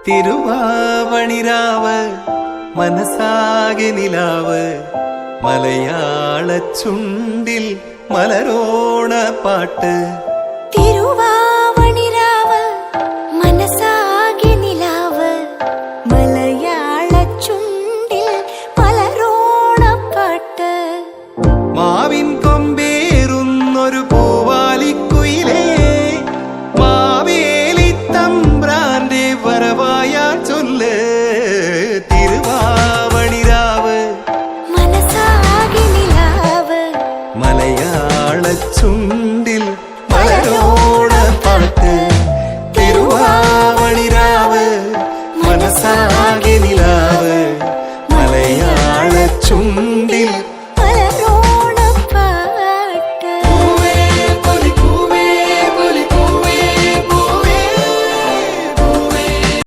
തിരുവാവണിരാവ് മനസാകെ നിലാവ് മലയാള ചുണ്ടിൽ മലരോണ പാട്ട്. തിരുവാവണിരാവ് മനസാകെ നിലാവ് മലയാള ചുണ്ടിൽ മലരോണ പാട്ട്. മാവിൻ കൊമ്പേറുന്നൊരു പൂവാലിക്കുയിലേ മാവേലി തമ്പ്രാന്റെ വരവായാ ചൊല്ല്. തിരുവാവണിരാവ് മനസാകെ നിലാവ് മലയാള ചുണ്ടിൽ മലരോണ പാട്ട്. തിരുവാവണിരാവ് മനസാകെ നിലാവ് മലയാള ചുണ്ടിൽ